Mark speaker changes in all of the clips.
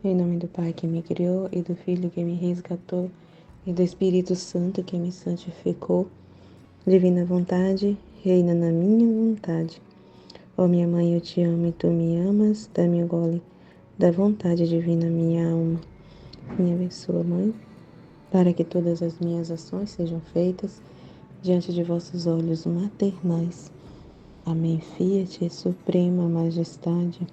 Speaker 1: Em nome do Pai que me criou, e do Filho que me resgatou, e do Espírito Santo que me santificou, divina vontade, reina na minha vontade. Ó minha mãe, eu te amo e tu me amas, dá-me o gole da vontade divina minha alma. Me abençoa, Mãe, para que todas as minhas ações sejam feitas diante de vossos olhos maternais. Amém. Fiat, Suprema Majestade.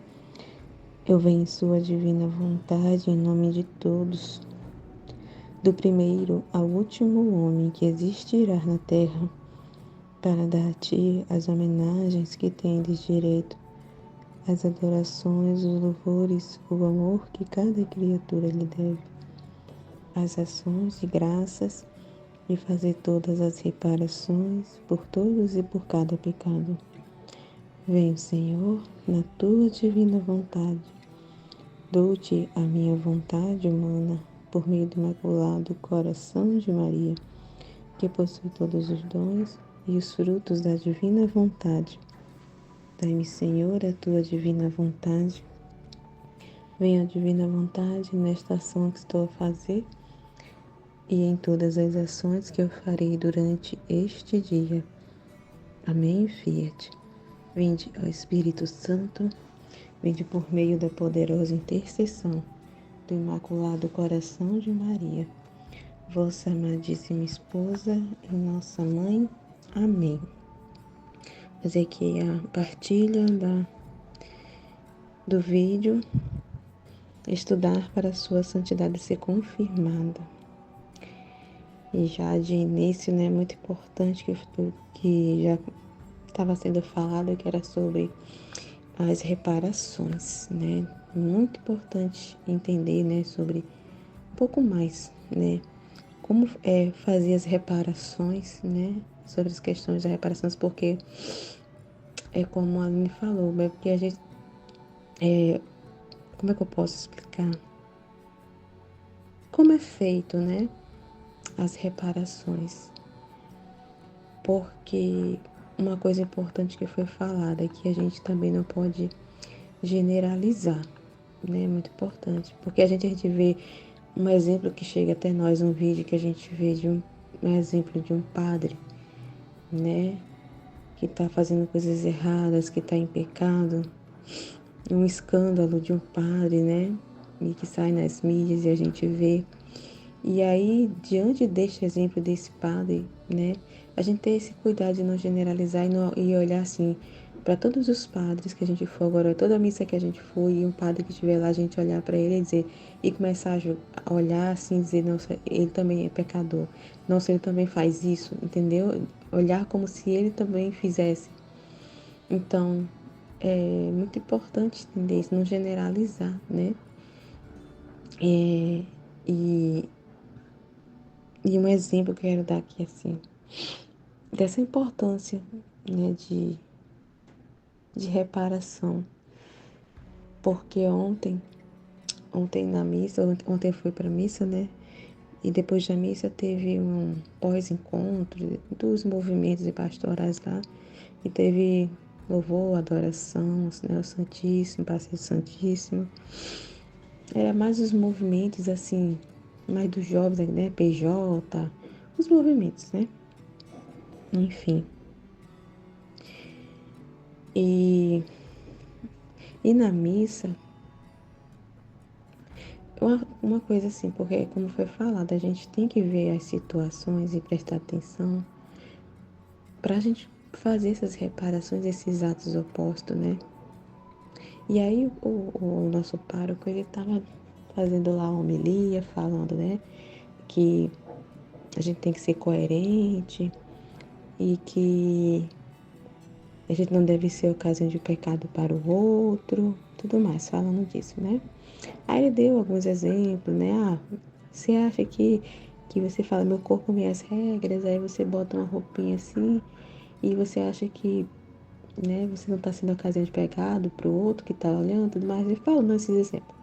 Speaker 1: Eu venho em sua divina vontade, em nome de todos, do primeiro ao último homem que existirá na terra, para dar a ti as homenagens que tendes direito, as adorações, os louvores, o amor que cada criatura lhe deve, as ações de graças e fazer todas as reparações por todos e por cada pecado. Venho, Senhor, na tua divina vontade. Dou-te a minha vontade humana por meio do Imaculado Coração de Maria, que possui todos os dons e os frutos da divina vontade. Dai-me, Senhor, a tua divina vontade. Venha a divina vontade nesta ação que estou a fazer e em todas as ações que eu farei durante este dia. Amém, Fiat. Vinde, ó Espírito Santo, vinde por meio da poderosa intercessão do Imaculado Coração de Maria, vossa amadíssima esposa e nossa mãe. Amém. Fazer aqui a partilha do vídeo, estudar para a sua santidade ser confirmada. E já de início, né, muito importante que já estava sendo falado, que era sobre as reparações, né? Muito importante entender, né, sobre um pouco mais, né, como fazer as reparações, né, sobre as questões das reparações, porque é como a Aline falou, é porque a gente, como é que eu posso explicar? Como é feito, né, as reparações? Porque uma coisa importante que foi falada é que a gente também não pode generalizar, né? Muito importante, porque a gente vê um exemplo que chega até nós, um vídeo que a gente vê de um exemplo de um padre, né? Que está fazendo coisas erradas, que está em pecado, um escândalo de um padre, né? E que sai nas mídias e a gente vê. E aí, diante deste exemplo desse padre, né, a gente ter esse cuidado de não generalizar e olhar assim, para todos os padres que a gente for agora, toda a missa que a gente for, e um padre que estiver lá, a gente olhar para ele e dizer, e começar a olhar assim, dizer, nossa, ele também é pecador, nossa, ele também faz isso, entendeu? Olhar como se ele também fizesse. Então, é muito importante entender isso, não generalizar, né? E um exemplo que eu quero dar aqui, assim, dessa importância, né, de reparação. Porque ontem na missa, ontem eu fui para a missa, né, e depois da missa teve um pós-encontro dos movimentos e pastorais lá, e teve louvor, adoração, né, o Santíssimo, Passeio Santíssimo. Era mais os movimentos, assim, mais dos jovens, né, PJ, os movimentos, né, enfim. E na missa, uma coisa assim, porque como foi falado, a gente tem que ver as situações e prestar atenção para a gente fazer essas reparações, esses atos opostos, né? E aí o nosso pároco, ele estava fazendo lá a homilia, falando, né, que a gente tem que ser coerente e que a gente não deve ser ocasião de pecado para o outro, tudo mais, falando disso, né? Aí ele deu alguns exemplos, né? Ah, você acha que você fala, meu corpo, minhas regras, aí você bota uma roupinha assim, e você acha que, né, você não está sendo ocasião de pecado para o outro que está olhando, tudo mais. Ele falou esses exemplos.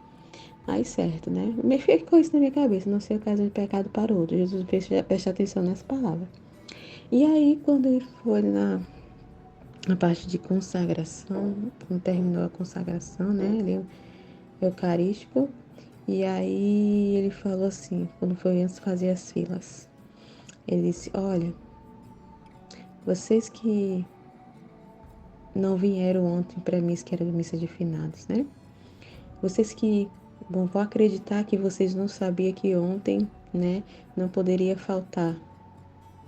Speaker 1: Aí certo, né? Me ficou isso na minha cabeça, não ser ocasião de pecado para o outro. Jesus fez prestar atenção nessa palavra. E aí, quando ele foi na parte de consagração, quando terminou a consagração, né? Ali, eucarístico. E aí ele falou assim, quando foi antes de fazer as filas. Ele disse, olha, vocês que não vieram ontem para missa, que era a missa de finados, né? Vocês que vão acreditar que vocês não sabiam que ontem, né, não poderia faltar,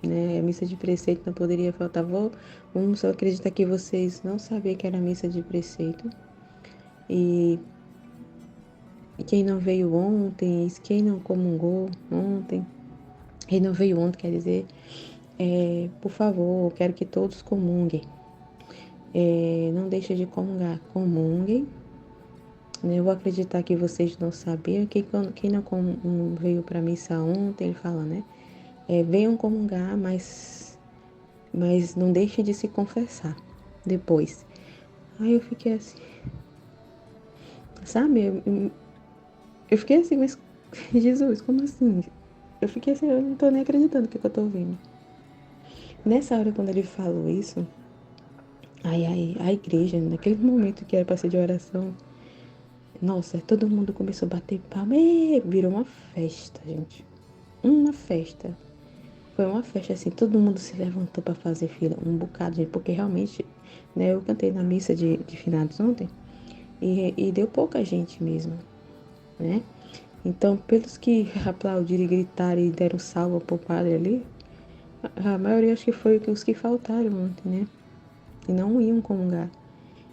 Speaker 1: né? A missa de preceito não poderia faltar. Vamos só acreditar que vocês não sabiam que era a missa de preceito. E quem não veio ontem, quem não comungou ontem, quem não veio ontem, quer dizer, por favor, eu quero que todos comunguem. Não deixe de comungar, comunguem. Né? Eu vou acreditar que vocês não sabiam. Quem não veio para a missa ontem, ele fala, né? Venham comungar, mas não deixe de se confessar depois. Aí eu fiquei assim, sabe? Eu fiquei assim, mas Jesus, como assim? Eu fiquei assim, eu não tô nem acreditando que eu tô ouvindo. Nessa hora, quando ele falou isso, aí a igreja, naquele momento que era para ser de oração, nossa, todo mundo começou a bater palma, virou uma festa, gente. Uma festa. Foi uma festa assim, todo mundo se levantou para fazer fila, um bocado, gente, porque realmente, né, eu cantei na missa de finados ontem e deu pouca gente mesmo, né? Então, pelos que aplaudiram e gritaram e deram salva pro padre ali, a maioria acho que foi os que faltaram ontem, né? E não iam comungar.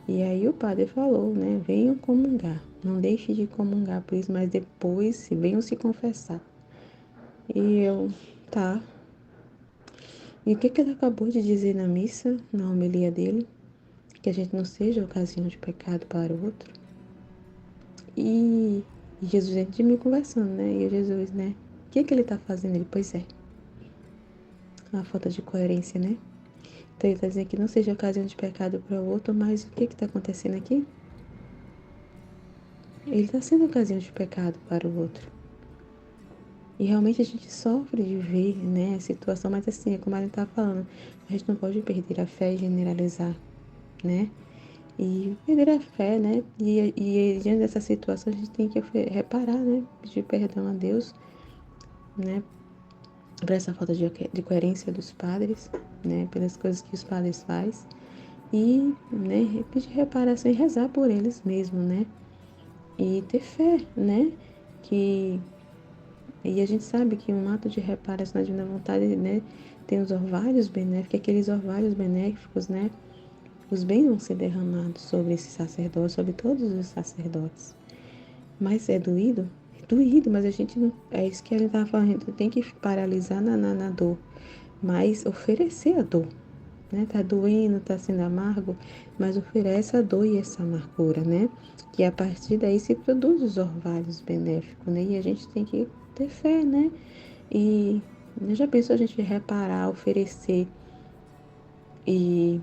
Speaker 1: E aí o padre falou, né? Venham comungar. Não deixe de comungar por isso, mas depois venham se confessar. E eu, tá. E o que ele acabou de dizer na missa, na homilia dele? Que a gente não seja ocasião de pecado para o outro. E Jesus, gente de mim conversando, né? E Jesus, né? O que ele tá fazendo? Ele, pois é. A falta de coerência, né? Então ele está dizendo que não seja ocasião de pecado para o outro, mas o que está acontecendo aqui? Ele está sendo ocasião de pecado para o outro. E realmente a gente sofre de ver, né, a situação, mas assim, é como a gente está falando, a gente não pode perder a fé e generalizar, né? E perder a fé, né? E diante dessa situação a gente tem que reparar, né? Pedir perdão a Deus, né? Por essa falta de coerência dos padres, né? Pelas coisas que os padres fazem. E, né, pedir reparação e rezar por eles mesmos, né? E ter fé, né? Que e a gente sabe que um ato de reparação na divina vontade, né, tem os orvalhos benéficos, aqueles orvalhos benéficos, né? Os bens vão ser derramados sobre esse sacerdote, sobre todos os sacerdotes. Mas é doído? É doído, mas a gente não. É isso que a gente estava falando, a gente tem que paralisar na dor, mas oferecer a dor. Né? Tá doendo, tá sendo amargo, mas oferece a dor e essa amargura, né? Que a partir daí se produz os orvalhos benéficos, né? E a gente tem que ter fé, né? E já pensou a gente reparar, oferecer e,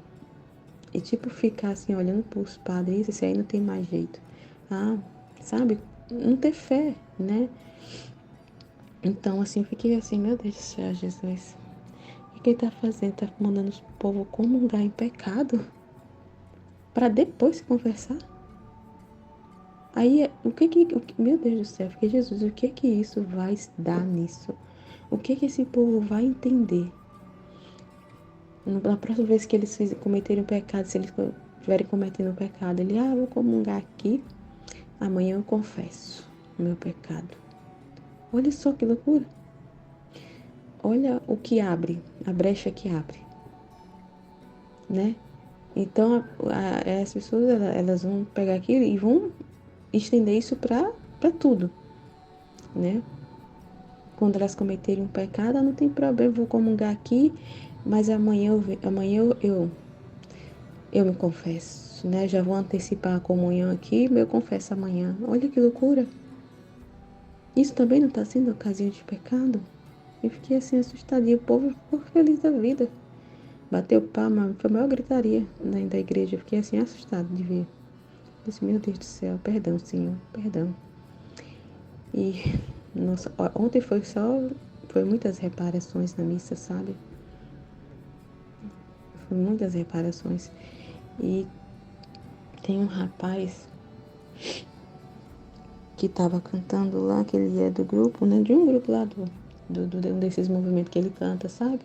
Speaker 1: e tipo ficar assim olhando para os padres, isso aí não tem mais jeito. Ah, sabe? Não ter fé, né? Então assim, eu fiquei assim, meu Deus do céu, Jesus. O que ele tá fazendo? Tá mandando o povo comungar em pecado? Para depois se confessar? Aí, meu Deus do céu, fiquei, Jesus, o que isso vai dar nisso? O que esse povo vai entender? Na próxima vez que eles cometerem um pecado, se eles estiverem cometendo um pecado, ele, vou comungar aqui, amanhã eu confesso o meu pecado. Olha só que loucura. Olha o que abre, a brecha que abre, né? Então, as pessoas, elas vão pegar aquilo e vão estender isso para tudo, né? Quando elas cometerem um pecado, não tem problema, vou comungar aqui, mas amanhã eu me confesso, né? Já vou antecipar a comunhão aqui, mas eu confesso amanhã. Olha que loucura! Isso também não está sendo ocasião de pecado? Eu fiquei assim assustadinha, o povo ficou feliz da vida. Bateu palma, foi a maior gritaria da igreja. Eu fiquei assim assustado de ver. Disse, meu Deus do céu, perdão, Senhor, perdão. E, nossa, ontem foi muitas reparações na missa, sabe? Foi muitas reparações. E tem um rapaz que estava cantando lá, que ele é do grupo, né? De um grupo lá um desses movimentos que ele canta, sabe?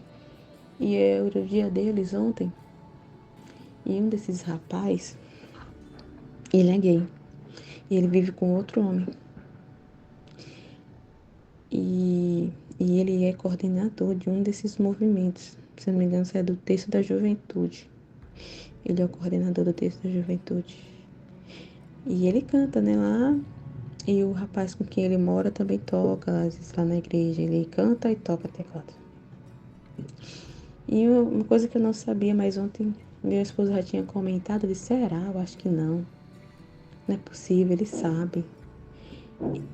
Speaker 1: E era o dia deles ontem. E um desses rapazes, ele é gay. E ele vive com outro homem. E, e ele é coordenador de um desses movimentos. Se não me engano, isso é do Texto da Juventude. Ele é o coordenador do Texto da Juventude. E ele canta, né, lá. E o rapaz com quem ele mora também toca, às vezes lá na igreja. Ele canta e toca teclado. E uma coisa que eu não sabia, mas ontem meu esposo já tinha comentado, eu disse, será? Eu acho que não. Não é possível, ele sabe.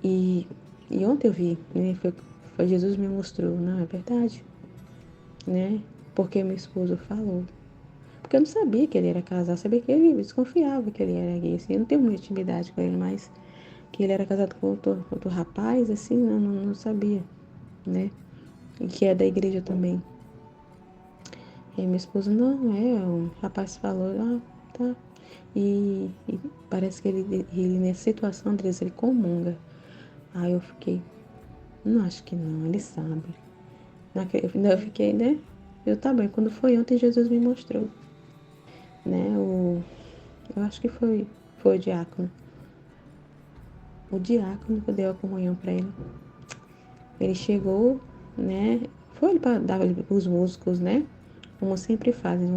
Speaker 1: E, e ontem eu vi, né, foi Jesus me mostrou, não é verdade, né? Porque meu esposo falou. Porque eu não sabia que ele era casado, eu sabia que ele desconfiava que ele era gay, assim, eu não tenho muita intimidade com ele, mas que ele era casado com outro rapaz, assim, não sabia, né? E que é da igreja também. E aí meu esposo, não, o rapaz falou, tá. E parece que ele nessa situação, Andressa, ele comunga. Aí eu fiquei, não acho que não, ele sabe. Eu fiquei, né? Tá bem, quando foi ontem, Jesus me mostrou, né? Eu acho que foi o diácono. O diácono que deu a comunhão para ele. Ele chegou, né? Foi ele para dar os músicos, né? Como sempre fazem,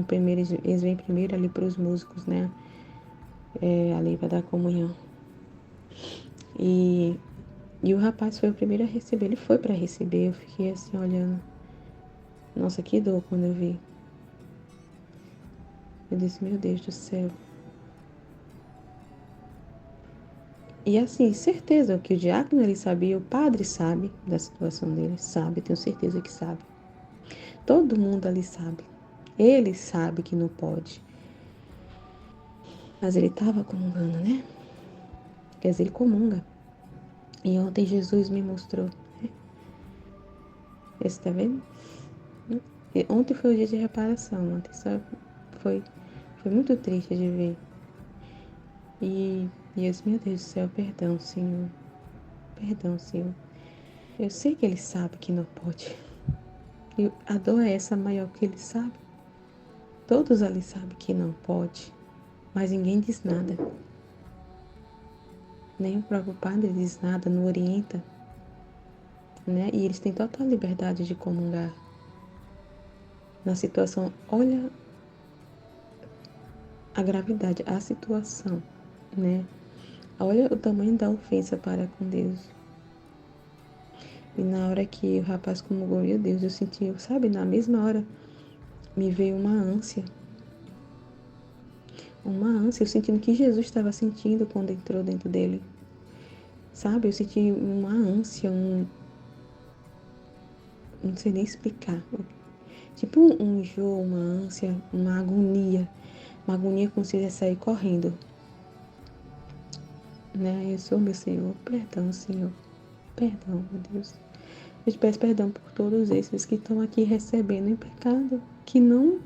Speaker 1: eles vêm primeiro ali para os músicos, né? Ali para dar a comunhão. E, e o rapaz foi o primeiro a receber. Ele foi para receber. Eu fiquei assim olhando. Nossa, que dor quando eu vi. Eu disse, meu Deus do céu. E assim, certeza que o diácono ele sabia, o padre sabe da situação dele, sabe, tenho certeza que sabe. Todo mundo ali sabe. Ele sabe que não pode. Mas ele estava comungando, né? Quer dizer, ele comunga. E ontem Jesus me mostrou. Você tá vendo? E ontem foi o dia de reparação. Ontem foi, foi muito triste de ver. E eu disse, meu Deus do céu, perdão, Senhor. Perdão, Senhor. Eu sei que ele sabe que não pode. E a dor é essa maior que ele sabe. Todos ali sabem que não pode. Mas ninguém diz nada. Nem o próprio padre diz nada, não orienta. Né? E eles têm total liberdade de comungar. Na situação, olha a gravidade, a situação, né? Olha o tamanho da ofensa para com Deus. E na hora que o rapaz comungou, meu Deus, eu senti, sabe, na mesma hora me veio uma ânsia. Uma ânsia, eu sentindo que Jesus estava sentindo quando entrou dentro dele. Sabe, eu senti uma ânsia, não sei nem explicar. Tipo um enjoo, uma ânsia, uma agonia. Uma agonia como se ia sair correndo. Né? Eu sou meu Senhor. Perdão, Senhor. Perdão, meu Deus. Eu te peço perdão por todos esses que estão aqui recebendo em pecado, que não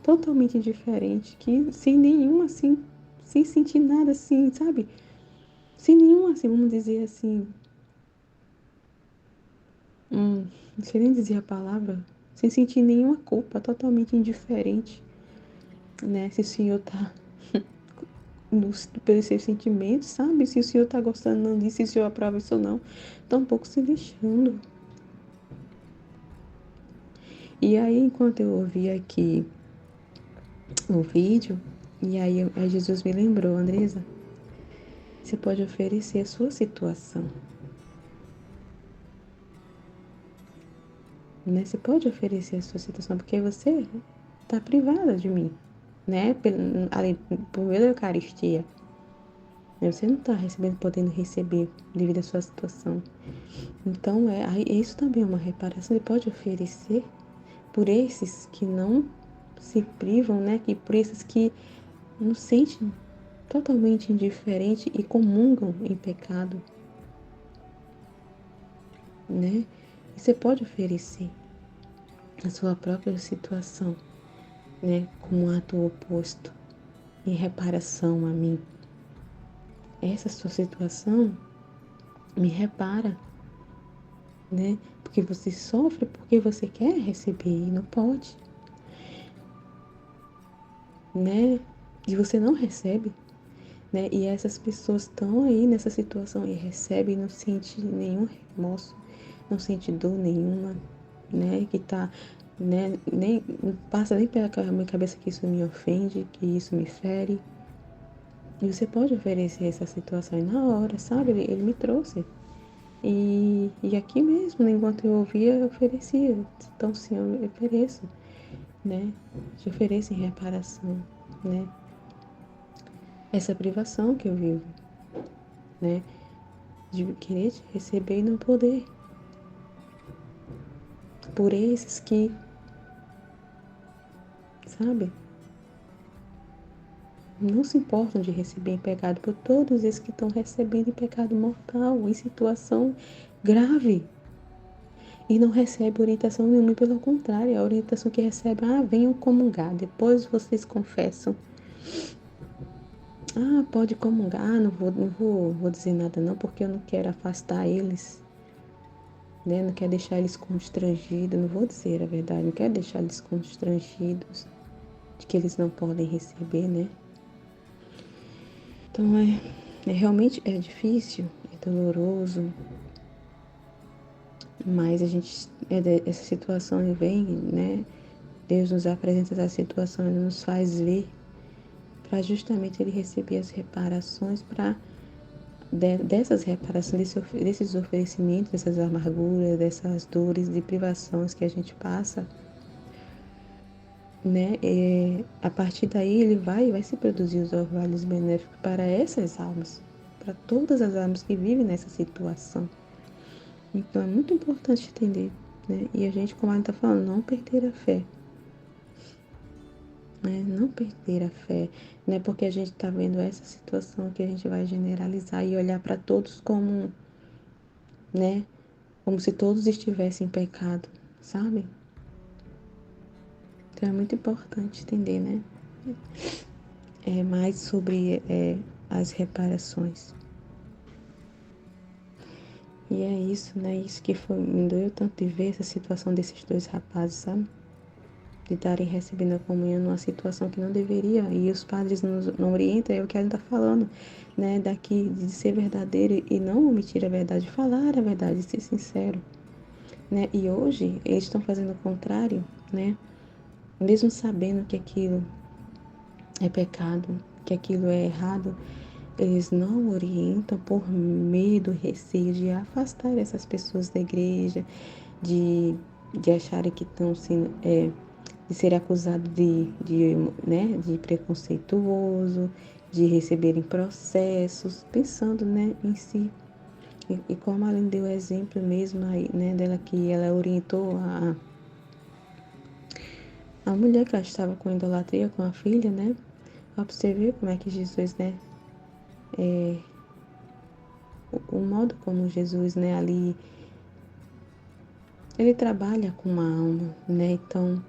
Speaker 1: totalmente diferente, que sem nenhum assim, sem sentir nada assim, sabe? Sem nenhum assim, vamos dizer assim, não sei nem dizer a palavra, sem sentir nenhuma culpa, totalmente indiferente, né? Se o Senhor tá pelos seus sentimentos, sabe? Se o Senhor tá gostando não disso, se o Senhor aprova isso ou não, tá um pouco se lixando. E aí, enquanto eu ouvia aqui o vídeo, e aí Jesus me lembrou, Andresa, você pode oferecer a sua situação, né? Você pode oferecer a sua situação, porque você está privada de mim, né? Por meio da Eucaristia. Você não está recebendo, podendo receber devido à sua situação. Então, isso também é uma reparação. Você pode oferecer por esses que não se privam, né? Que por esses que não sentem totalmente indiferente e comungam em pecado, né? E você pode oferecer a sua própria situação, né? Como um ato oposto, em reparação a mim. Essa sua situação Me repara, né? Porque você sofre porque você quer receber e não pode, né? E você não recebe, né? E essas pessoas estão aí nessa situação e recebem e não sente nenhum remorso, não sente dor nenhuma, né? Que tá, né? Nem não passa nem pela minha cabeça que isso me ofende, que isso me fere. E você pode oferecer essa situação e na hora, sabe? Ele me trouxe. E aqui mesmo, né, enquanto eu ouvia, eu oferecia. Então, sim, eu ofereço, né? Te ofereço em reparação, né? Essa privação que eu vivo, né? De querer te receber e não poder. Por esses que, sabe, não se importam de receber em pecado, por todos esses que estão recebendo em pecado mortal, em situação grave. E não recebe orientação nenhuma, pelo contrário, a orientação que recebe, venham comungar, depois vocês confessam. Pode comungar, não vou dizer nada não, porque eu não quero afastar eles, né? Não quero deixar eles constrangidos, não vou dizer a verdade, não quero deixar eles constrangidos de que eles não podem receber, né? Então realmente é difícil, é doloroso, mas a gente, essa situação vem, né? Deus nos apresenta essa situação e nos faz ver para justamente ele receber as reparações para dessas reparações, desses oferecimentos, dessas amarguras, dessas dores, de privações que a gente passa, né? A partir daí ele vai se produzir os orvalhos benéficos para essas almas, para todas as almas que vivem nessa situação. Então é muito importante entender, né? E a gente, como a gente está falando, não perder a fé, né? Não perder a fé, não é porque a gente está vendo essa situação que a gente vai generalizar e olhar para todos como, né? Como se todos estivessem em pecado, sabe? Então é muito importante entender, né? Mais sobre as reparações. E é isso, né? Isso que me doeu tanto de ver essa situação desses dois rapazes, sabe? De estarem recebendo a comunhão numa situação que não deveria. E os padres não orientam, é o que a gente está falando, né? Daqui de ser verdadeiro e não omitir a verdade, falar a verdade, ser sincero, né? E hoje eles estão fazendo o contrário, né? Mesmo sabendo que aquilo é pecado, que aquilo é errado, eles não orientam por medo, receio de afastar essas pessoas da igreja, de acharem que estão sendo, de ser acusado né, de preconceituoso, de receberem processos, pensando, né, em si. E como a Aline deu o exemplo mesmo aí, né, dela que ela orientou a mulher que ela estava com idolatria com a filha, né? Ó, pra você ver como é que Jesus, né? O modo como Jesus, né, ali, ele trabalha com uma alma, né? Então,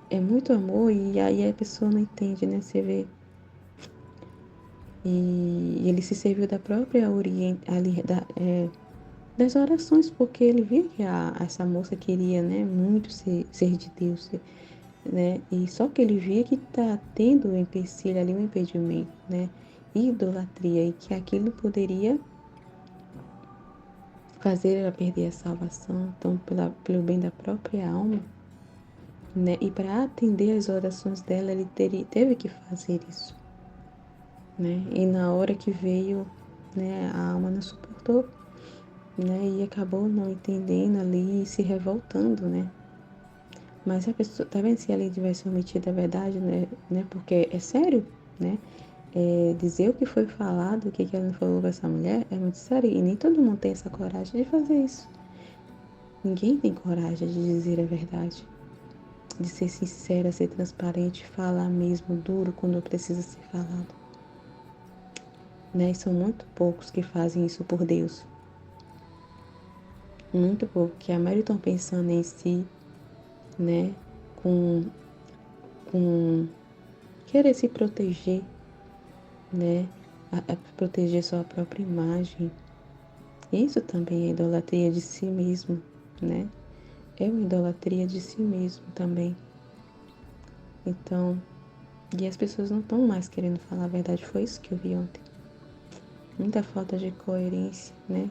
Speaker 1: é muito amor e aí a pessoa não entende, né? Você vê. E ele se serviu da própria ali, das orações, porque ele via que essa moça queria, né, muito ser de Deus, né? E só que ele via que tá tendo um empecilho ali, um impedimento, né? Idolatria, e que aquilo poderia fazer ela perder a salvação, então pelo bem da própria alma, né? E para atender as orações dela, ele teve que fazer isso, né? E na hora que veio, né, a alma não suportou, né? E acabou não entendendo ali e se revoltando, né? Mas a pessoa, tá vendo, se ela tivesse omitido a verdade, né? Porque é sério, né? Dizer o que foi falado, o que ela não falou para essa mulher, é muito sério. E nem todo mundo tem essa coragem de fazer isso. Ninguém tem coragem de dizer a verdade, de ser sincera, ser transparente, falar mesmo duro quando precisa ser falado, né? E são muito poucos que fazem isso por Deus. Muito pouco, que a maioria estão pensando em si, né? Com, com querer se proteger, né? A proteger sua própria imagem, Isso também é idolatria de si mesmo, né? É uma idolatria de si mesmo também. Então, e as pessoas não estão mais querendo falar a verdade. Foi isso que eu vi ontem. Muita falta de coerência, né?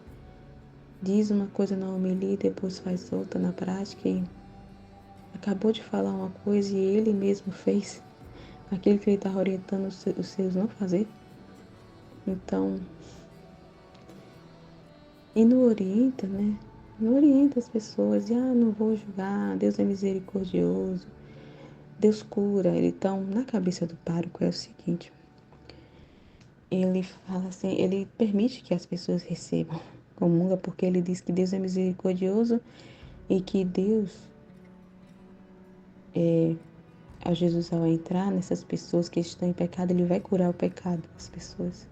Speaker 1: Diz uma coisa na homilia e depois faz outra na prática e acabou de falar uma coisa e ele mesmo fez aquilo que ele está orientando os seus não fazer. Então, e não orienta, né? Não orienta as pessoas. E, não vou julgar, Deus é misericordioso, Deus cura. Então, na cabeça do pároco é o seguinte, ele fala assim, ele permite que as pessoas recebam comunga porque ele diz que Deus é misericordioso e que Deus, a Jesus ao entrar nessas pessoas que estão em pecado, ele vai curar o pecado das pessoas.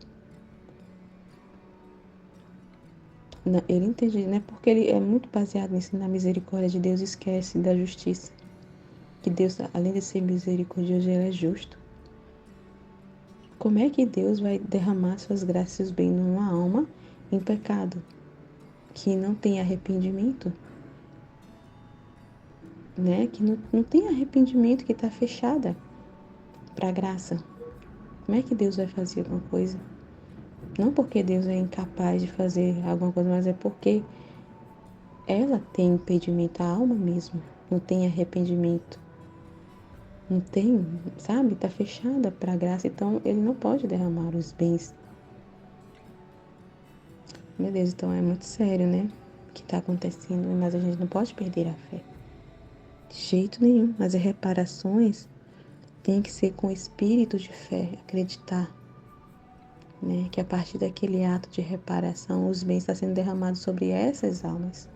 Speaker 1: Não, ele entende, né? Porque ele é muito baseado nisso, na misericórdia de Deus, esquece da justiça. Que Deus, além de ser misericordioso, ele é justo. Como é que Deus vai derramar suas graças e seus bens numa alma em pecado, que não tem arrependimento, né? Que não tem arrependimento, que está fechada para a graça? Como é que Deus vai fazer alguma coisa? Não porque Deus é incapaz de fazer alguma coisa, mas é porque ela tem impedimento, a alma mesmo, não tem arrependimento. Não tem, sabe? Está fechada para a graça, então ele não pode derramar os bens. Meu Deus, então é muito sério, né? O que está acontecendo, mas a gente não pode perder a fé. De jeito nenhum. As reparações têm que ser com espírito de fé, acreditar, né? Que a partir daquele ato de reparação, os bens estão sendo derramados sobre essas almas,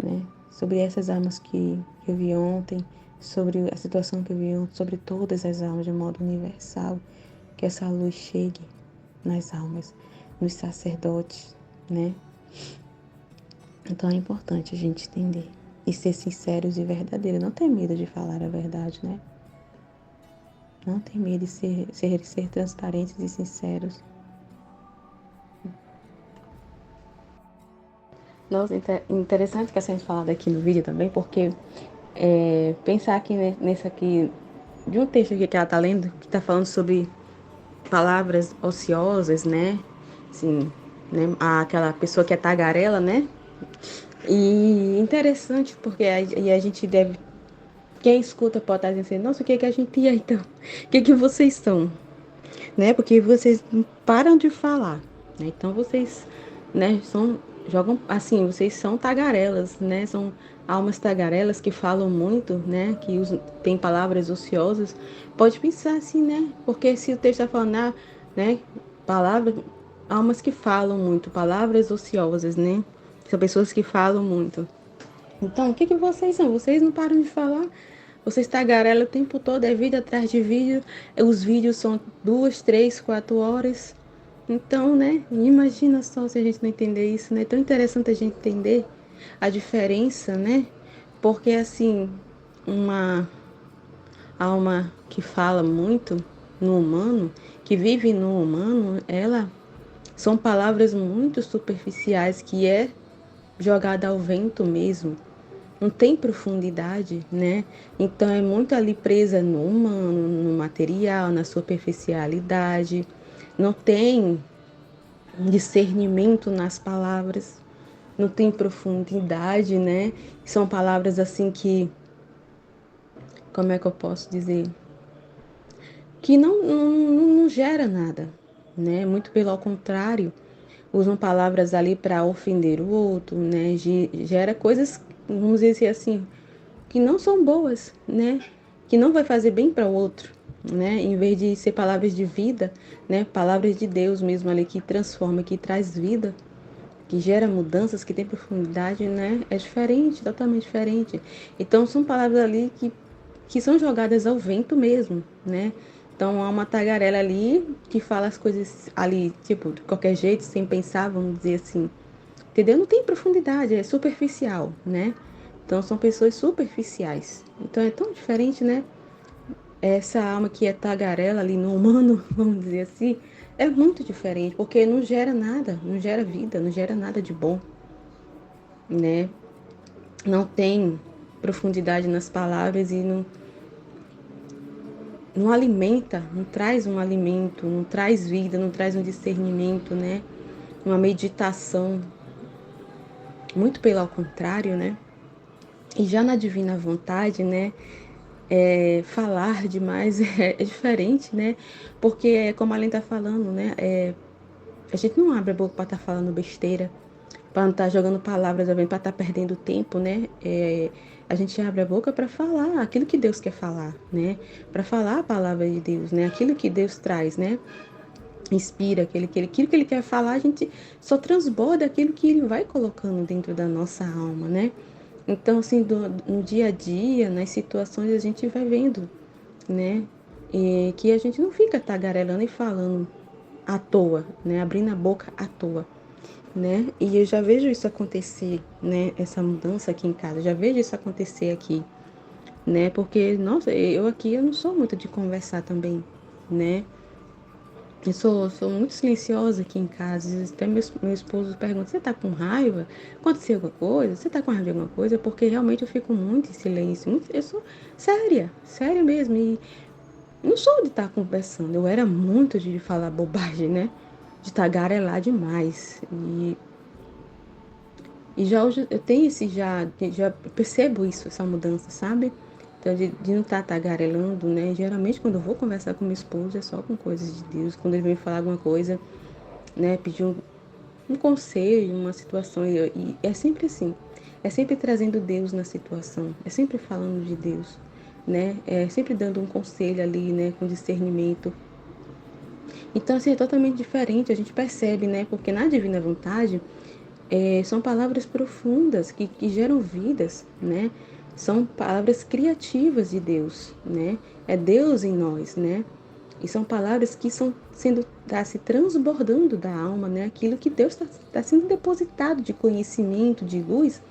Speaker 1: né? Sobre essas almas que eu vi ontem, sobre a situação que eu vi ontem, sobre todas as almas de modo universal, que essa luz chegue nas almas, nos sacerdotes, né? Então é importante a gente entender e ser sinceros e verdadeiros, não ter medo de falar a verdade, né? Não ter medo de ser transparentes e sinceros. Nossa, interessante que a gente falado aqui no vídeo também, porque pensar aqui nesse aqui, de um texto aqui que ela tá lendo, que tá falando sobre palavras ociosas, né? Assim, né? Aquela pessoa que é tagarela, né? E interessante, porque a gente deve. Quem escuta pode estar dizendo, nossa, o que é que a gente é então? O que é que vocês são? Né? Porque vocês não param de falar, né? Então vocês, né, jogam assim, vocês são tagarelas, né? São almas tagarelas que falam muito, né? Que tem palavras ociosas. Pode pensar assim, né? Porque se o texto está falando, né? Palavras, almas que falam muito, palavras ociosas, né? São pessoas que falam muito. Então, o que vocês são? Vocês não param de falar. Vocês tagarelam o tempo todo, é vídeo atrás de vídeo. Os vídeos são 2, 3, 4 horas. Então, né? Imagina só se a gente não entender isso, né? É tão interessante a gente entender a diferença, né? Porque, assim, uma alma que fala muito no humano, que vive no humano, ela são palavras muito superficiais, que é jogada ao vento mesmo. Não tem profundidade, né? Então é muito ali presa no humano, no material, na superficialidade. Não tem discernimento nas palavras, não tem profundidade, né? São palavras assim que, como é que eu posso dizer? Que não gera nada, né? Muito pelo contrário, usam palavras ali para ofender o outro, né? Gera coisas, vamos dizer assim, que não são boas, né? Que não vai fazer bem para o outro, né? Em vez de ser palavras de vida, né? Palavras de Deus mesmo ali que transforma, que traz vida, que gera mudanças, que tem profundidade, né? É diferente, totalmente diferente. Então são palavras ali que são jogadas ao vento mesmo, né? Então há uma tagarela ali que fala as coisas ali, tipo, de qualquer jeito, sem pensar, vamos dizer assim. Entendeu? Não tem profundidade, é superficial, né? Então são pessoas superficiais. Então é tão diferente, né? Essa alma que é tagarela ali no humano, vamos dizer assim, é muito diferente, porque não gera nada, não gera vida, não gera nada de bom, né? Não tem profundidade nas palavras e não alimenta, não traz um alimento, não traz vida, não traz um discernimento, né? Uma meditação, muito pelo contrário, né? E já na divina vontade, né? Falar demais é diferente, né? Porque, como a Aline tá falando, né? A gente não abre a boca para estar falando besteira, para não estar jogando palavras, para estar perdendo tempo, né? A gente abre a boca para falar aquilo que Deus quer falar, né? Para falar a palavra de Deus, né? Aquilo que Deus traz, né? Inspira aquilo que ele quer falar, a gente só transborda aquilo que ele vai colocando dentro da nossa alma, né? Então, assim, no dia a dia, nas situações, a gente vai vendo, né? E que a gente não fica tagarelando e falando à toa, né? Abrindo a boca à toa, né? E eu já vejo isso acontecer, né? Essa mudança aqui em casa, já vejo isso acontecer aqui, né? Porque, nossa, eu não sou muito de conversar também, né? Eu sou muito silenciosa aqui em casa. Até meu esposo pergunta: você tá com raiva? Aconteceu alguma coisa? Você tá com raiva de alguma coisa? Porque realmente eu fico muito em silêncio. Eu sou séria, séria mesmo. E não sou de estar conversando. Eu era muito de falar bobagem, né? De tagarelar demais. E já hoje eu tenho já percebo isso, essa mudança, sabe? Então, de não estar tagarelando, né? Geralmente, quando eu vou conversar com meu esposo, é só com coisas de Deus. Quando ele vem falar alguma coisa, né? Pedir um conselho, uma situação. E é sempre assim. É sempre trazendo Deus na situação. É sempre falando de Deus, né? É sempre dando um conselho ali, né? Com discernimento. Então, assim, é totalmente diferente. A gente percebe, né? Porque na divina vontade, são palavras profundas que geram vidas, né? São palavras criativas de Deus, né? É Deus em nós, né? E são palavras que tá se transbordando da alma, né? Aquilo que Deus está sendo depositado de conhecimento, de luz.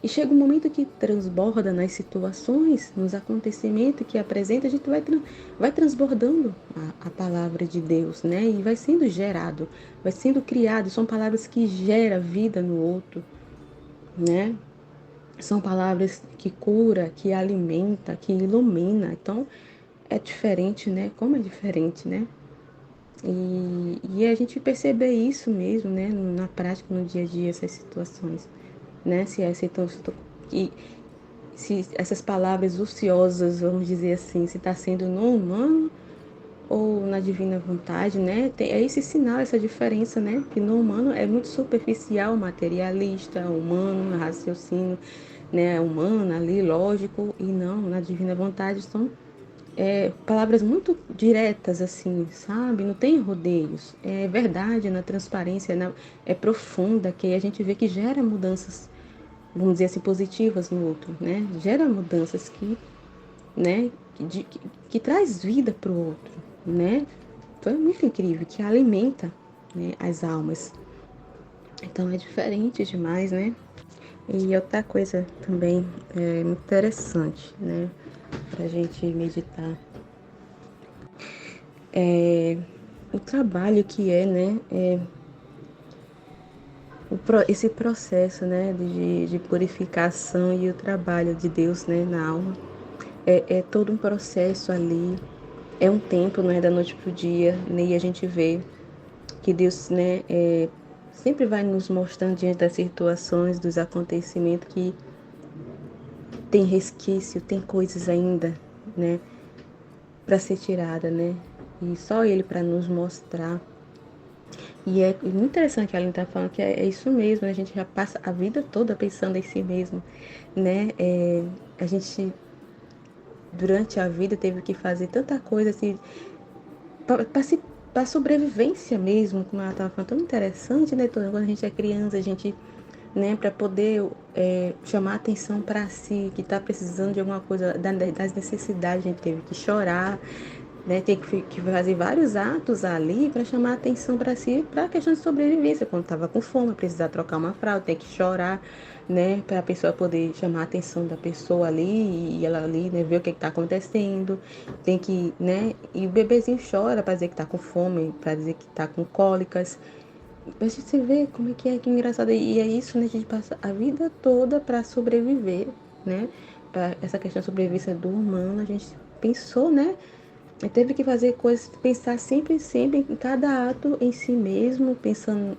Speaker 1: E chega um momento que transborda nas situações, nos acontecimentos que apresenta, a gente vai transbordando a palavra de Deus, né? E vai sendo gerado, vai sendo criado. São palavras que geram vida no outro, né? São palavras que cura, que alimenta, que ilumina. Então, é diferente, né? Como é diferente, né? E a gente perceber isso mesmo, né? Na prática, no dia a dia, essas situações, né? E se essas palavras ociosas, vamos dizer assim, se está sendo no humano ou na divina vontade, né? É esse sinal, essa diferença, né? Que no humano é muito superficial, materialista, humano, raciocínio, né? Humano ali, lógico, e não, na divina vontade são palavras muito diretas, assim, sabe? Não tem rodeios. É verdade na transparência, é profunda, que a gente vê que gera mudanças, vamos dizer assim, positivas no outro, né? Gera mudanças né, que traz vida para o outro, né? Então é muito incrível, que alimenta, né, as almas. Então é diferente demais, né? E outra coisa também muito interessante, né, para a gente meditar, é o trabalho que né, esse processo, né, de purificação e o trabalho de Deus, né, na alma. É todo um processo ali, é um tempo, não é da noite para o dia, né, e a gente vê que Deus, né, sempre vai nos mostrando diante das situações, dos acontecimentos, que tem resquício, tem coisas ainda, né, para ser tirada, né, e só Ele para nos mostrar. E é muito interessante que a Aline está falando que é isso mesmo, né? A gente já passa a vida toda pensando em si mesmo, né? A gente, durante a vida, teve que fazer tanta coisa, assim, para sobrevivência mesmo, como ela estava falando, tão interessante, né? Quando a gente é criança, a gente, né, para poder chamar atenção para si, que está precisando de alguma coisa, das necessidades, a gente teve que chorar, né? Tem que fazer vários atos ali para chamar a atenção para si, para a questão de sobrevivência. Quando estava com fome, precisar trocar uma fralda, tem que chorar, né? Para a pessoa poder chamar a atenção da pessoa ali e ela ali, né? Ver o que está acontecendo. Tem que, né? E o bebezinho chora para dizer que está com fome, para dizer que está com cólicas. A gente vê como que engraçado. E é isso, né? A gente passa a vida toda para sobreviver, né? Para essa questão de sobrevivência do humano, a gente pensou, né? Teve que fazer coisas, pensar sempre em cada ato em si mesmo, pensando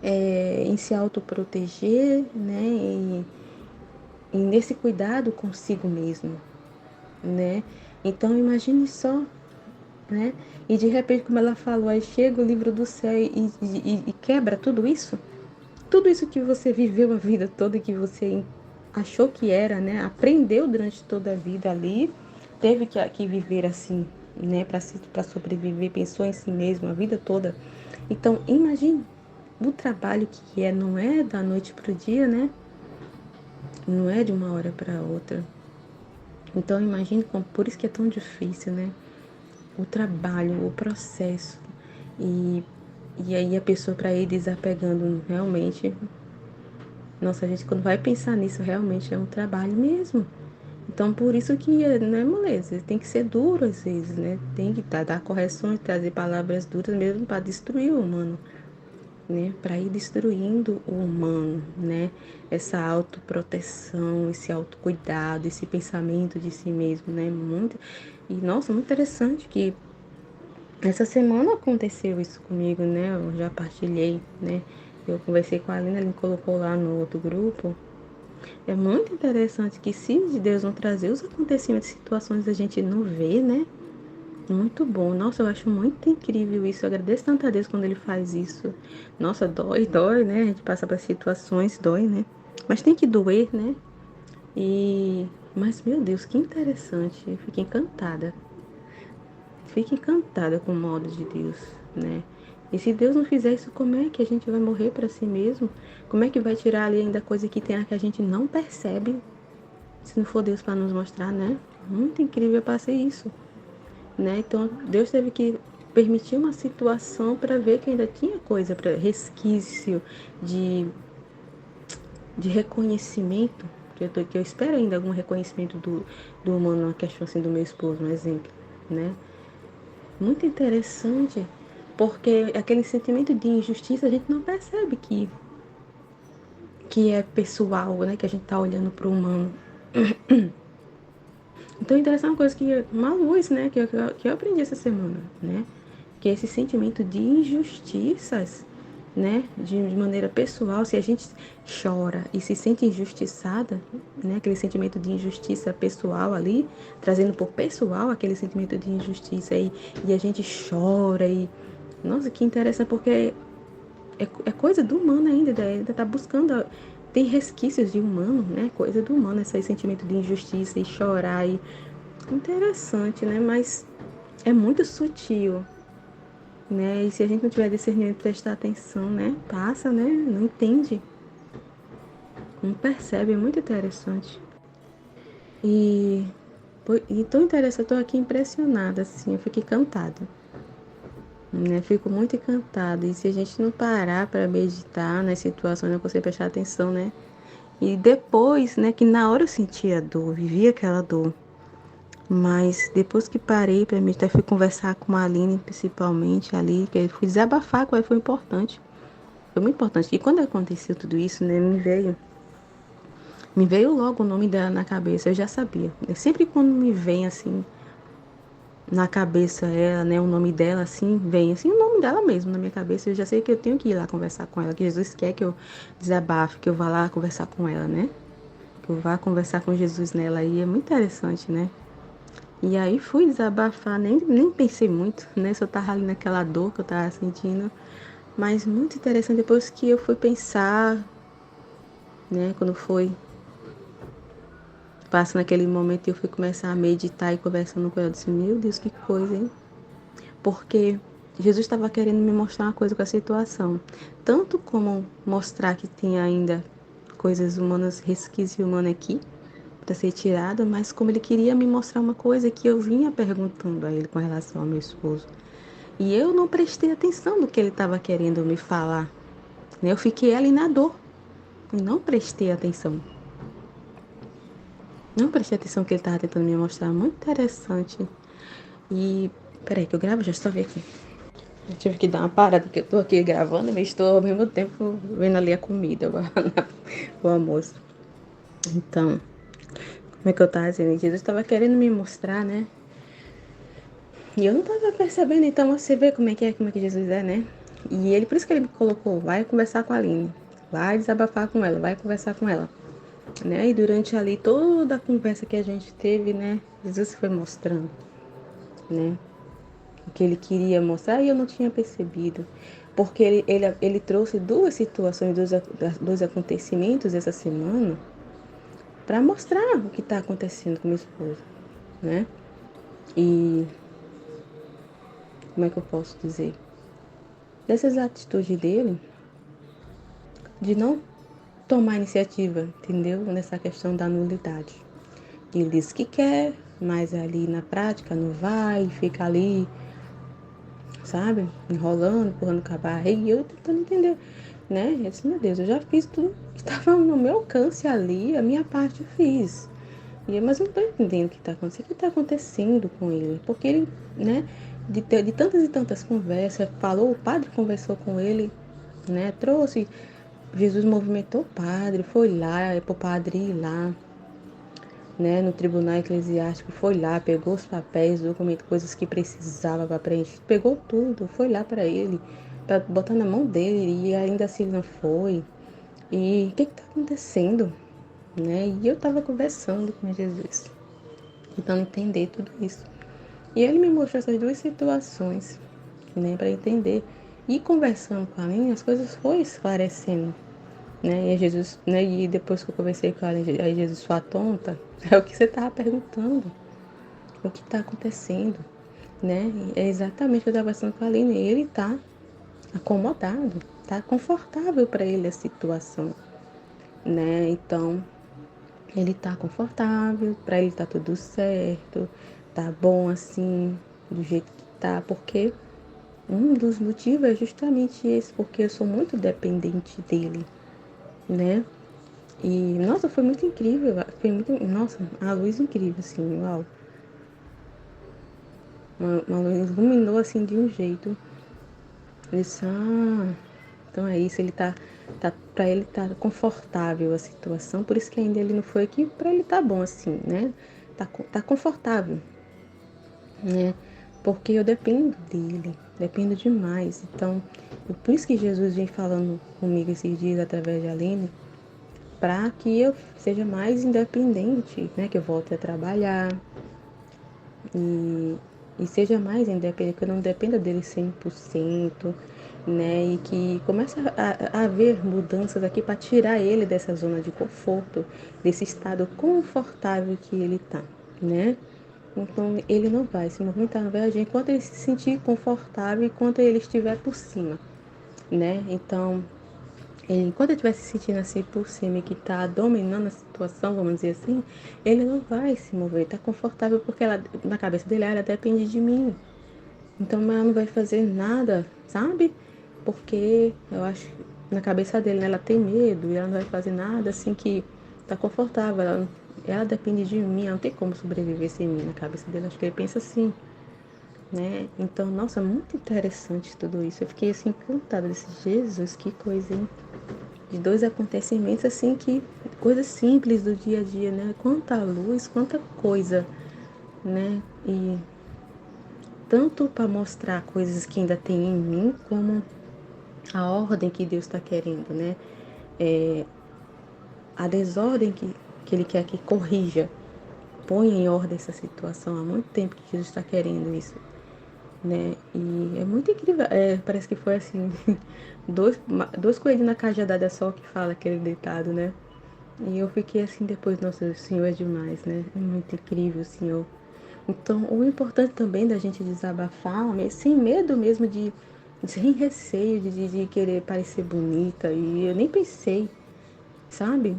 Speaker 1: em se autoproteger, né? E nesse cuidado consigo mesmo, né? Então imagine só, né? E de repente, como ela falou, aí chega o livro do céu e quebra tudo isso. Tudo isso que você viveu a vida toda, que você achou que era, né? Aprendeu durante toda a vida ali, teve que viver assim, né? Para sobreviver, pensou em si mesmo a vida toda. Então, imagine o trabalho que é, não é da noite para o dia, né? Não é de uma hora para outra. Então, imagine como, por isso que é tão difícil, né? O trabalho, o processo. E, e aí a pessoa para ir desapegando realmente. Nossa, a gente quando vai pensar nisso, realmente é um trabalho mesmo. Então, por isso que, né, moleza, tem que ser duro às vezes, né? Tem que dar correções, trazer palavras duras mesmo para destruir o humano, né? Para ir destruindo o humano, né? Essa autoproteção, esse autocuidado, esse pensamento de si mesmo, né? Muito. E, nossa, muito interessante que essa semana aconteceu isso comigo, né? Eu já partilhei, né? Eu conversei com a Aline, ela me colocou lá no outro grupo. É muito interessante que se Deus não trazer os acontecimentos, situações a gente não vê, né? Muito bom. Nossa, eu acho muito incrível isso. Eu agradeço tanto a Deus quando Ele faz isso. Nossa, dói, né? A gente passa por situações, dói, né? Mas tem que doer, né? Mas, meu Deus, que interessante. Eu fiquei encantada. Fique encantada com o modo de Deus, né? E se Deus não fizer isso, como é que a gente vai morrer para si mesmo? Como é que vai tirar ali ainda coisa que tem que a gente não percebe? Se não for Deus para nos mostrar, né? Muito incrível, eu passei isso, né? Então, Deus teve que permitir uma situação para ver que ainda tinha coisa, para resquício de, de reconhecimento, que eu espero ainda algum reconhecimento do humano, uma questão assim do meu esposo, um exemplo, né? Muito interessante, porque aquele sentimento de injustiça a gente não percebe que é pessoal, né? Que a gente tá olhando para o humano. Então, interessante uma coisa que uma luz, né, que eu aprendi essa semana, né, que é esse sentimento de injustiças, né, de maneira pessoal, se a gente chora e se sente injustiçada, né, aquele sentimento de injustiça pessoal ali, trazendo por pessoal aquele sentimento de injustiça e a gente chora e, nossa, que interessante, porque é coisa do humano ainda tá buscando, tem resquícios de humano, né, coisa do humano, esse sentimento de injustiça e chorar e interessante, né? Mas é muito sutil, né? E se a gente não tiver discernimento, prestar atenção, né? Passa, né? Não entende, não percebe, é muito interessante. E, e tão interessante, eu tô aqui impressionada, assim, eu fico encantada, né? Fico muito encantada. E se a gente não parar para meditar nas situações, não conseguir prestar atenção, né? E depois, né? Que na hora eu sentia dor, vivia aquela dor. Mas depois que parei para mim, até fui conversar com a Aline, principalmente ali, que eu fui desabafar com ela, foi importante. Foi muito importante. E quando aconteceu tudo isso, né, me veio logo o nome dela na cabeça, eu já sabia. Sempre quando me vem assim na cabeça ela, né, o nome dela assim, vem assim o nome dela mesmo na minha cabeça, eu já sei que eu tenho que ir lá conversar com ela, que Jesus quer que eu desabafe, que eu vá lá conversar com ela, né? Que eu vá conversar com Jesus nela e é muito interessante, né? E aí fui desabafar, nem pensei muito, né? Só tava ali naquela dor que eu tava sentindo. Mas muito interessante depois que eu fui pensar, né? Quando foi passando aquele momento eu fui começar a meditar e conversando com ela, eu disse, meu Deus, que coisa, hein? Porque Jesus estava querendo me mostrar uma coisa com a situação. Tanto como mostrar que tem ainda coisas humanas, resquício humano aqui, para ser tirada, mas como ele queria me mostrar uma coisa que eu vinha perguntando a ele com relação ao meu esposo. E eu não prestei atenção no que ele estava querendo me falar. Eu fiquei ali na dor e não prestei atenção. Não prestei atenção no que ele estava tentando me mostrar. Muito interessante. E peraí que eu gravo, já estou aqui. Eu tive que dar uma parada, porque eu estou aqui gravando, mas estou ao mesmo tempo vendo ali a comida, o almoço. Então, como é que eu estava dizendo? Jesus estava querendo me mostrar, né? E eu não estava percebendo, então você vê como é que Jesus é, né? E ele, por isso que ele me colocou, vai conversar com a Aline, vai desabafar com ela, vai conversar com ela, né? E durante ali toda a conversa que a gente teve, né? Jesus foi mostrando, né? O que ele queria mostrar e eu não tinha percebido. Porque ele trouxe duas situações, dois acontecimentos essa semana para mostrar o que está acontecendo com meu esposo, né? E como é que eu posso dizer? Dessas atitudes dele, de não tomar iniciativa, entendeu? Nessa questão da nulidade. Ele diz que quer, mas ali na prática não vai, fica ali, sabe? Enrolando, empurrando com a barriga, e eu tentando entender, né? Eu disse, meu Deus, eu já fiz tudo que estava no meu alcance ali, a minha parte eu fiz. Mas eu não estou entendendo o que está acontecendo com ele, porque ele, né, de tantas e tantas conversas, falou, o padre conversou com ele, né, trouxe, Jesus movimentou o padre, foi lá, é para o padre ir lá, né, no tribunal eclesiástico, foi lá, pegou os papéis, documentos, coisas que precisava para preencher, pegou tudo, foi lá para ele, para botar na mão dele, e ainda assim não foi. E o que está acontecendo? Né? E eu estava conversando com Jesus, tentando entender tudo isso. E ele me mostrou essas duas situações, né, para entender. E conversando com a Aline, as coisas foram esclarecendo, né? E Jesus, né? E depois que eu conversei com a Aline, aí Jesus, sua tonta, é o que você estava perguntando, o que está acontecendo, né? E é exatamente o que eu estava conversando com a Aline. Ele está acomodado, está confortável para ele a situação, né? Então ele tá confortável, para ele tá tudo certo, tá bom assim, do jeito que tá, porque um dos motivos é justamente esse, porque eu sou muito dependente dele, né? E, nossa, foi muito incrível, nossa, a luz incrível, assim, uau. Uma luz iluminou, assim, de um jeito. Eu disse, então é isso, ele pra ele tá confortável a situação, por isso que ainda ele não foi aqui, pra ele tá bom, assim, né? Tá confortável, né? Porque eu dependo dele, dependo demais. Então, por isso que Jesus vem falando comigo esses dias através de Aline, para que eu seja mais independente, né? Que eu volte a trabalhar e, e seja mais independente, que eu não dependa dele 100%, né? E que comece a haver mudanças aqui para tirar ele dessa zona de conforto, desse estado confortável que ele está, né? Então, ele não vai se movimentar, não vai agir enquanto ele se sentir confortável, enquanto ele estiver por cima, né? Então, enquanto ele estiver se sentindo assim por cima e que está dominando a situação, vamos dizer assim, ele não vai se mover, está confortável porque ela, na cabeça dele, ela depende de mim. Então, ela não vai fazer nada, sabe? Porque eu acho que na cabeça dele, né, ela tem medo e ela não vai fazer nada assim que está confortável. Ela depende de mim, ela não tem como sobreviver sem mim. Na cabeça dele, acho que ele pensa assim, né? Então, nossa, muito interessante tudo isso. Eu fiquei assim encantada desse Jesus, que coisa, hein? De dois acontecimentos assim que coisas simples do dia a dia, né? Quanta luz, quanta coisa, né? E tanto para mostrar coisas que ainda tem em mim, como a ordem que Deus está querendo, né? A desordem que Ele quer que corrija, ponha em ordem essa situação. Há muito tempo que Jesus está querendo isso, né? E é muito incrível. Parece que foi assim, dois coelhos na cajadada só que fala aquele ditado, né? E eu fiquei assim depois, nossa, o Senhor é demais, né? É muito incrível o Senhor. Então, o importante também da gente desabafar, sem medo mesmo sem receio de querer parecer bonita. E eu nem pensei, sabe?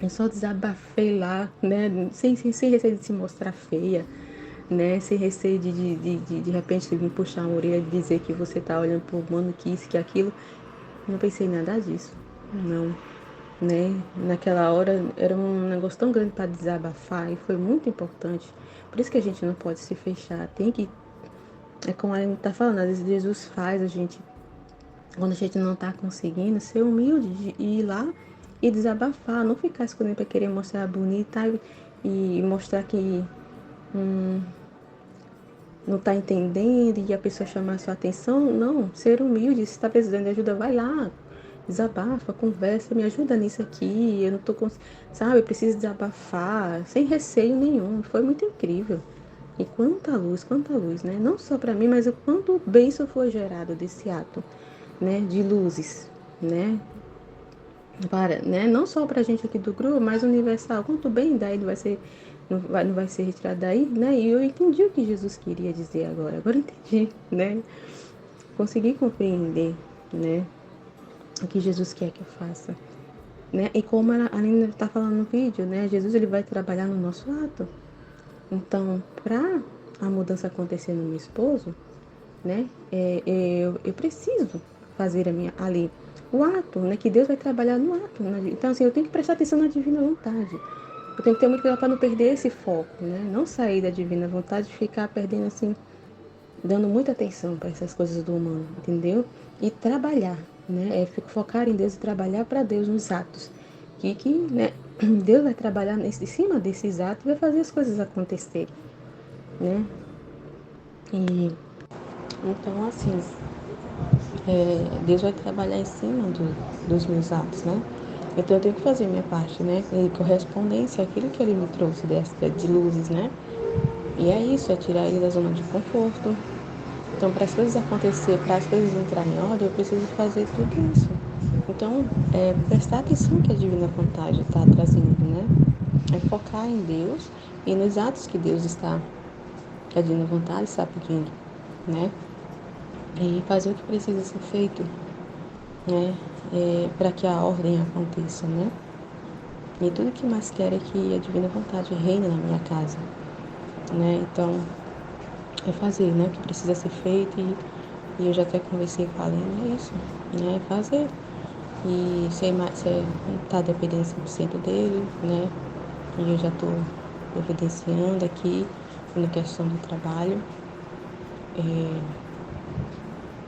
Speaker 1: Eu só desabafei lá, né? Sem receio de se mostrar feia, né? Sem receio de repente me puxar uma orelha e dizer que você tá olhando pro humano, que isso, que aquilo. Não pensei em nada disso. Não, né? Naquela hora era um negócio tão grande para desabafar e foi muito importante. Por isso que a gente não pode se fechar. Tem que, é como a gente tá falando, às vezes Jesus faz a gente, quando a gente não tá conseguindo, ser humilde e ir lá e desabafar, não ficar escondendo para querer mostrar bonita e mostrar que não tá entendendo e a pessoa chamar a sua atenção. Não, ser humilde, se está precisando de ajuda, vai lá, desabafa, conversa, me ajuda nisso aqui, eu não tô, sabe, eu preciso desabafar, sem receio nenhum. Foi muito incrível. E quanta luz, né? Não só para mim, mas o quanto bênção foi gerado desse ato, né? De luzes, né? Para, né? Não só para a gente aqui do grupo, mas universal. Quanto bem daí não vai ser retirado daí, né? E eu entendi o que Jesus queria dizer agora. Agora eu entendi, né? Consegui compreender, né? O que Jesus quer que eu faça, né? E como a Aline está falando no vídeo, né? Jesus ele vai trabalhar no nosso ato. Então, para a mudança acontecer no meu esposo, né? Eu preciso fazer ali o ato, né? Que Deus vai trabalhar no ato. Né? Então, assim, eu tenho que prestar atenção na divina vontade. Eu tenho que ter muito cuidado para não perder esse foco, né? Não sair da divina vontade e ficar perdendo, assim, dando muita atenção para essas coisas do humano, entendeu? E trabalhar, né? Focar em Deus e trabalhar para Deus nos atos. Né? Deus vai trabalhar em cima desses atos e vai fazer as coisas acontecerem, né? E então, assim, Deus vai trabalhar em cima dos meus atos, né? Então eu tenho que fazer minha parte, né? Em correspondência àquilo que Ele me trouxe de luzes, né? E é isso, é tirar ele da zona de conforto. Então, para as coisas acontecer, para as coisas entrarem em ordem, eu preciso fazer tudo isso. Então, prestar atenção que a divina vontade está trazendo, né? É focar em Deus e nos atos que Deus está, que a divina vontade está pedindo, né? E fazer o que precisa ser feito, né? Para que a ordem aconteça, né? E tudo que mais quero é que a divina vontade reine na minha casa, né? Então, é fazer, né? O que precisa ser feito e eu já até conversei com a Lena, é isso, né? Fazer e sem estar dependendo 100% dele, né? E eu já estou evidenciando aqui na questão do trabalho,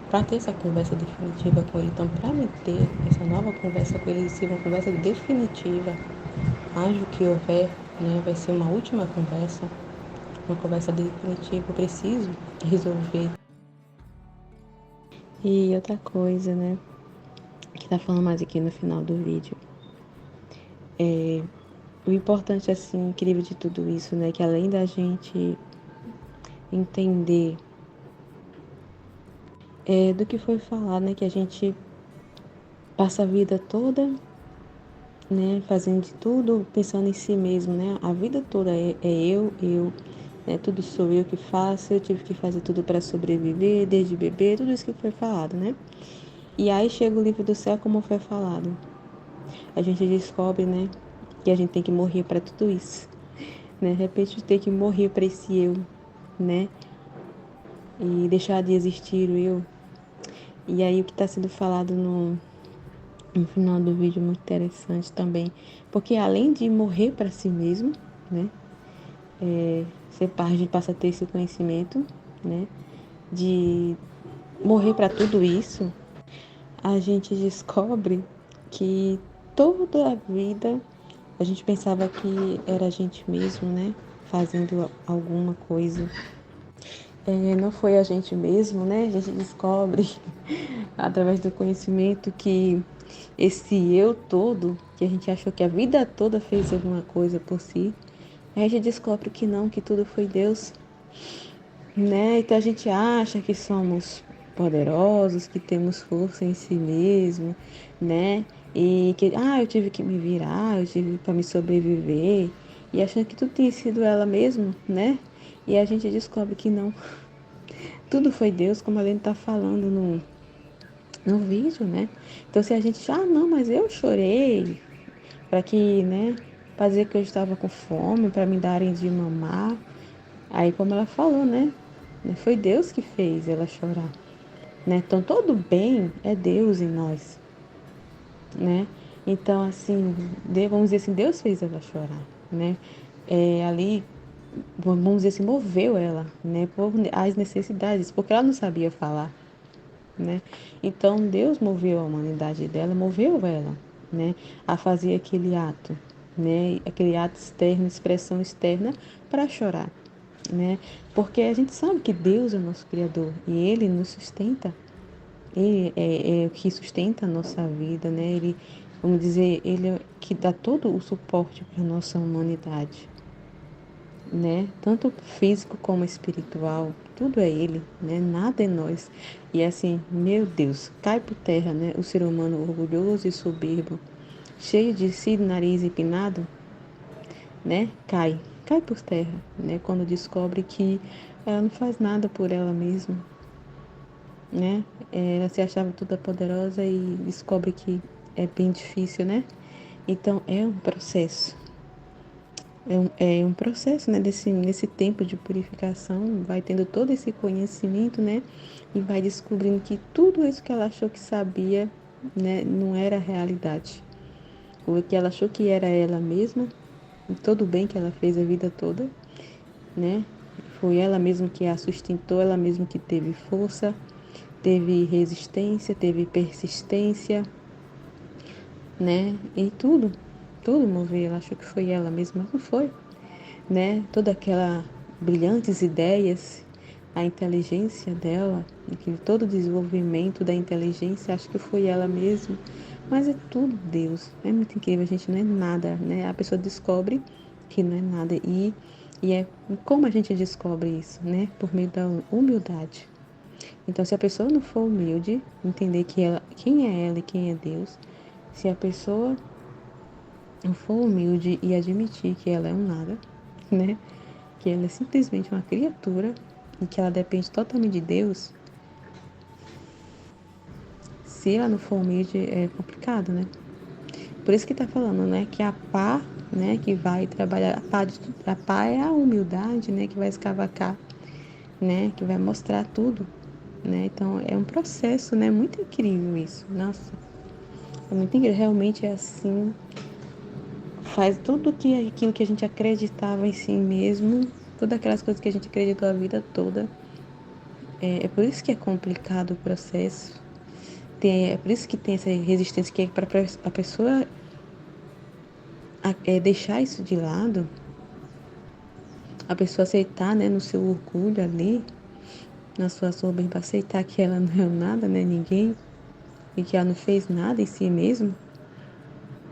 Speaker 1: para ter essa conversa definitiva com ele. Então, para me ter essa nova conversa com ele, ser uma conversa definitiva, haja o que houver, né? Vai ser uma última conversa, uma conversa definitiva. Eu preciso resolver. E outra coisa, né? Que tá falando mais aqui no final do vídeo. O importante, assim, incrível de tudo isso, né? Que além da gente entender do que foi falado, né? Que a gente passa a vida toda, né? Fazendo de tudo, pensando em si mesmo, né? A vida toda eu, né? Tudo sou eu que faço, eu tive que fazer tudo para sobreviver, desde bebê, tudo isso que foi falado, né? E aí chega o livro do céu, como foi falado. A gente descobre, né? Que a gente tem que morrer para tudo isso, né? De repente tem que morrer para esse eu, né? E deixar de existir o eu. E aí o que está sendo falado no final do vídeo é muito interessante também, porque além de morrer para si mesmo, né? A gente passa a ter esse conhecimento, né? De morrer para tudo isso, a gente descobre que toda a vida a gente pensava que era a gente mesmo, né? Fazendo alguma coisa. Não foi a gente mesmo, né? A gente descobre através do conhecimento que esse eu todo, que a gente achou que a vida toda fez alguma coisa por si, a gente descobre que não, que tudo foi Deus, né? Então a gente acha que somos poderosos, que temos força em si mesmo, né? E que, eu tive que me virar, eu tive para me sobreviver, e achando que tudo tinha sido ela mesmo, né? E a gente descobre que não, tudo foi Deus, como a gente está falando no vídeo, né? Então se a gente, não, mas eu chorei, para que, né, para dizer que eu estava com fome, para me darem de mamar. Aí, como ela falou, né, foi Deus que fez ela chorar, né? Então, todo bem é Deus em nós, né? Então, assim, vamos dizer assim, Deus fez ela chorar, né? Ali, vamos dizer assim, moveu ela, né? Por as necessidades, porque ela não sabia falar, né? Então, Deus moveu a humanidade dela, moveu ela, né? A fazer aquele ato, né? Aquele ato externo, expressão externa para chorar, né? Porque a gente sabe que Deus é o nosso Criador e Ele nos sustenta. Ele é o que sustenta a nossa vida, né? Ele, vamos dizer, Ele é que dá todo o suporte para a nossa humanidade, né? Tanto físico como espiritual, tudo é Ele, né? Nada é nós. E assim, meu Deus, cai por terra, né? O ser humano orgulhoso e soberbo, cheio de si, nariz empinado, né? Cai por terra, né? Quando descobre que ela não faz nada por ela mesma, né? Ela se achava toda poderosa e descobre que é bem difícil, né? Então é um processo. É um processo, né? Nesse tempo de purificação, vai tendo todo esse conhecimento, né? E vai descobrindo que tudo isso que ela achou que sabia, né? Não era realidade. O que ela achou que era ela mesma, e todo o bem que ela fez a vida toda, né? Foi ela mesma que a sustentou, ela mesma que teve força, teve resistência, teve persistência, né? E tudo moveu. Ela achou que foi ela mesma, mas não foi, né? Toda aquela brilhantes ideias, a inteligência dela, todo o desenvolvimento da inteligência, acho que foi ela mesma. Mas é tudo Deus. É muito incrível, a gente não é nada, né? A pessoa descobre que não é nada. E é como a gente descobre isso, né? Por meio da humildade. Então, se a pessoa não for humilde, entender quem é ela e quem é Deus, se a pessoa não for humilde e admitir que ela é um nada, né? Que ela é simplesmente uma criatura e que ela depende totalmente de Deus, se ela não for humilde, é complicado, né? Por isso que tá falando, né? Que a pá, né? Que vai trabalhar, a pá é a humildade, né? Que vai escavacar, né? Que vai mostrar tudo, né? Então, é um processo, né? Muito incrível isso. Nossa, é muito incrível. Realmente é assim. Faz tudo aquilo que a gente acreditava em si mesmo, todas aquelas coisas que a gente acreditou a vida toda. É por isso que é complicado o processo. É por isso que tem essa resistência, que é para a pessoa deixar isso de lado, a pessoa aceitar, né, no seu orgulho ali, na sua soberba, aceitar que ela não é nada, né, ninguém, e que ela não fez nada em si mesma,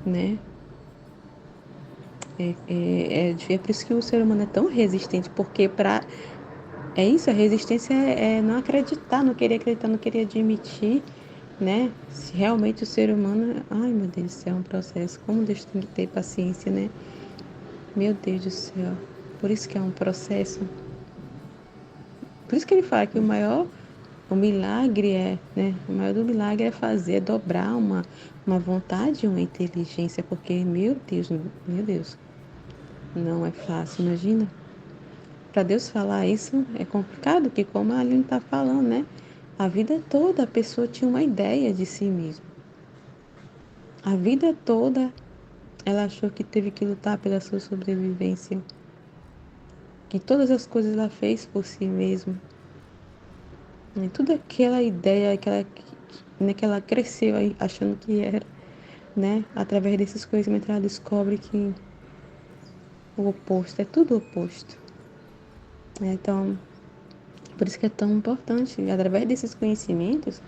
Speaker 1: né? É por isso que o ser humano é tão resistente, porque é isso, a resistência é não acreditar, não querer acreditar, não querer admitir, né? Se realmente o ser humano, ai meu Deus do céu, é um processo, como Deus tem que ter paciência, né? Meu Deus do céu. Por isso que é um processo. Por isso que ele fala que o milagre né? O maior do milagre é fazer, é dobrar uma vontade, uma inteligência, porque, meu Deus, não é fácil, imagina. Para Deus falar isso é complicado, porque como a Aline está falando, né? A vida toda a pessoa tinha uma ideia de si mesma. A vida toda ela achou que teve que lutar pela sua sobrevivência, que todas as coisas ela fez por si mesma. E tudo aquela ideia né, que ela cresceu aí achando que era, né? Através desses conhecimentos ela descobre que o oposto, é tudo o oposto. Então, por isso que é tão importante, através desses conhecimentos,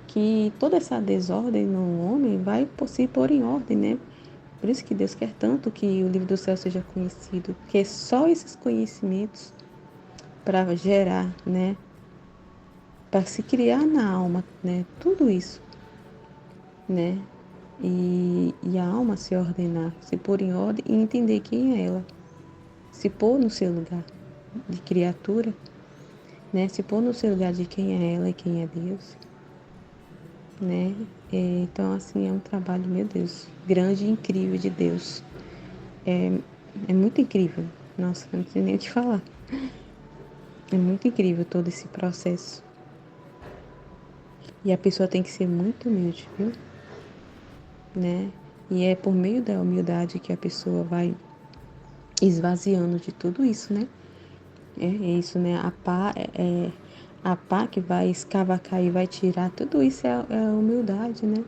Speaker 1: que toda essa desordem no homem vai se pôr em ordem, né? Por isso que Deus quer tanto que o livro do céu seja conhecido, que é só esses conhecimentos para gerar, né? Para se criar na alma, né? Tudo isso, né? E a alma se ordenar, se pôr em ordem e entender quem é ela, se pôr no seu lugar de criatura, né? Se pôr no seu lugar de quem é ela e quem é Deus, né? Então, assim, é um trabalho, meu Deus, grande e incrível de Deus. É muito incrível. Nossa, eu não sei nem o que falar. É muito incrível todo esse processo. E a pessoa tem que ser muito humilde, viu? Né? E é por meio da humildade que a pessoa vai esvaziando de tudo isso, né? É isso, né? A pá que vai escavacar e vai tirar tudo isso é a humildade, né?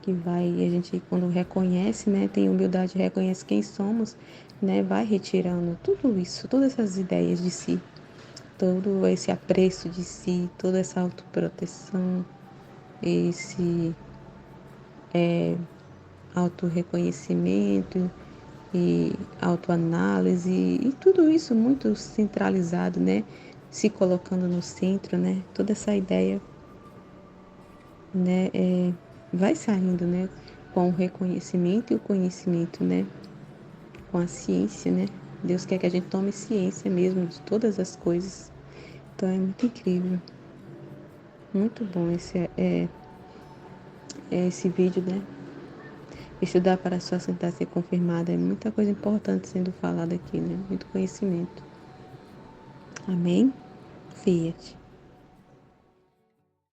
Speaker 1: Que vai, a gente quando reconhece, né? Tem humildade, reconhece quem somos, né? Vai retirando tudo isso, todas essas ideias de si, todo esse apreço de si, toda essa autoproteção, esse autorreconhecimento e autoanálise e tudo isso muito centralizado, né? Se colocando no centro, né? Toda essa ideia, né? Vai saindo, né? Com o reconhecimento e o conhecimento, né? Com a ciência, né? Deus quer que a gente tome ciência mesmo de todas as coisas. Então é muito incrível, muito bom esse vídeo, né? Estudar para a sua sentença ser confirmada é muita coisa importante sendo falada aqui, né? Muito conhecimento. Amém? Fiat.